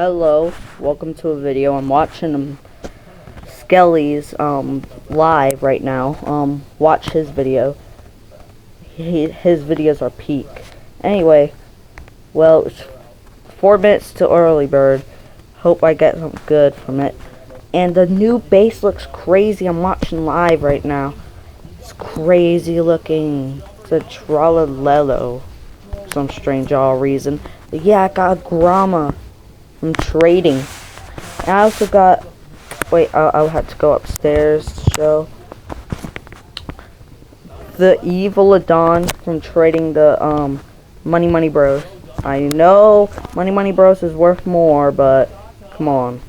Hello, welcome to a video. I'm watching Skelly's live right now. Watch his video. His videos are peak. Anyway, well, it's 4 minutes to early bird. Hope I get something good from it. And the new base looks crazy. I'm watching live right now. It's crazy looking. It's a Trollalelo for some strange reason. But yeah, I got a Gromma from trading. And I also got, wait, I'll have to go upstairs to show the Evilodon from trading the Money Bros. I know Money Bros is worth more, but come on,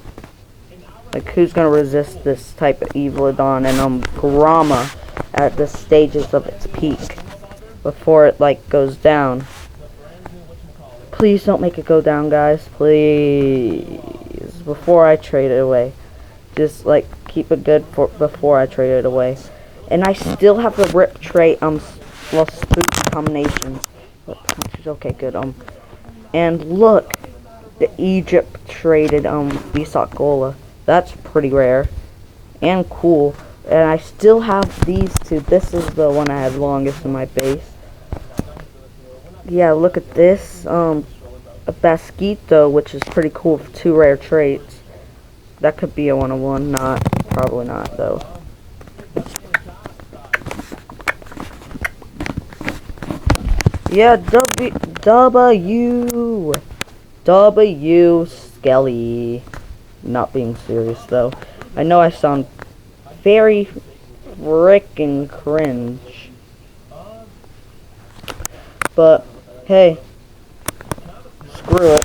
like who's gonna resist this type of Evilodon and Gromma at the stages of its peak before it like goes down? Please don't make it go down, guys. Please. Before I trade it away. Just, like, keep it good for before I trade it away. And I still have the rip trait, spook combinations. Okay, good, and look. The Egypt traded, Bisakgola. That's pretty rare. And cool. And I still have these two. This is the one I had longest in my base. Yeah, look at this, a Basquito, which is pretty cool for 2 rare traits. That could be a 101, probably not, though. Yeah, W, Skelly. Not being serious, though. I know I sound very frickin' cringe. But, hey, screw it.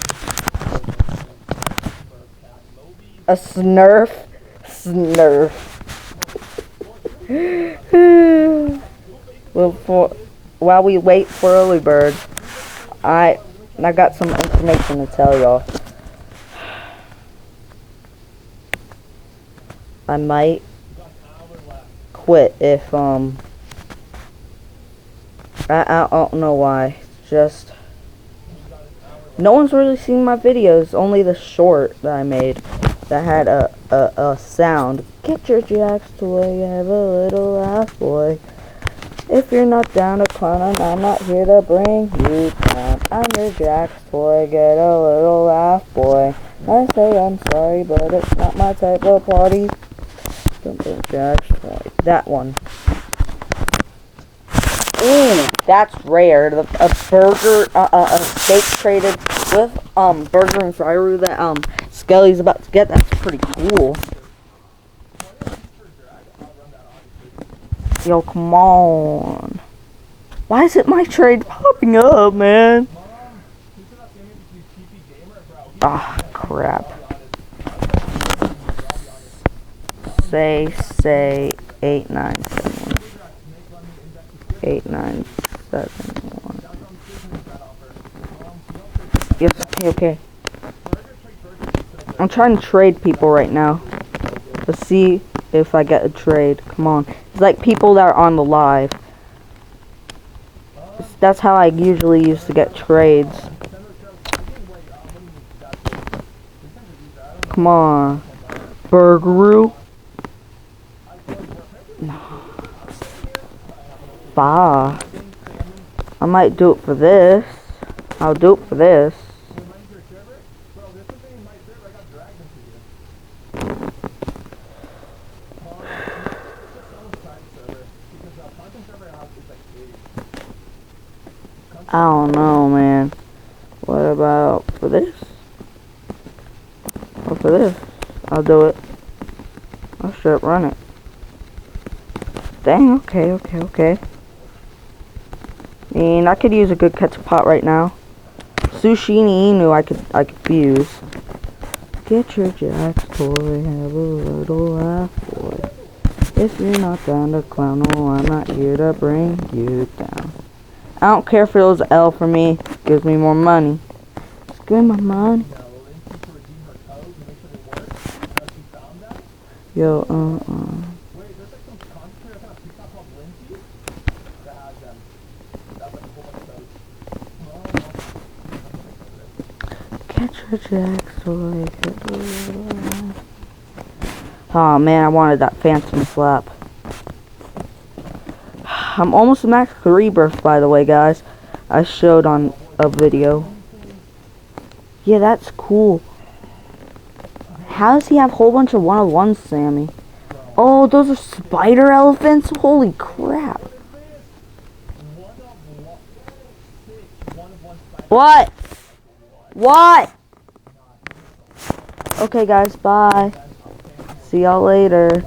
A Snurf. Well, while we wait for early bird, I got some information to tell y'all. I might quit if I don't know why. Just no one's really seen my videos. Only the short that I made that had a sound. Get your Jax toy, have a little laugh, boy. If you're not down to clown, I'm not here to bring you down. I'm your Jax toy, get a little laugh, boy. I say I'm sorry, but it's not my type of party. Simple Jax toy. That one. Ooh, that's rare. A burger, a steak traded with Burger and Fryru that Skelly's about to get. That's pretty cool. Yo, come on. Why is it my trade popping up, man? Ah, crap. Say 8971. 8971. Yes, okay. I'm trying to trade people right now. Let's see if I get a trade. Come on. It's like people that are on the live. That's how I usually used to get trades. Come on. Burgeru. Bah. I might do it for this. I'll do it for this. I don't know, man. What about for this? Or for this? I'll do it. I'll straight run it. Dang, okay. I mean, I could use a good ketchup pot right now. Sushini Inu I could fuse. Get your Jax toy, have a little laugh, boy. If you're not down to clown, no, I'm not here to bring you down. I don't care if it was L for me. Gives me more money. Just give me my money. Yo, Catch Oh man, I wanted that phantom slap. I'm almost max rebirth, by the way, guys. I showed on a video. Yeah, that's cool. How does he have a whole bunch of one-on-ones, Sammy? Oh, those are spider elephants? Holy crap. What? What? Okay, guys, bye. See y'all later.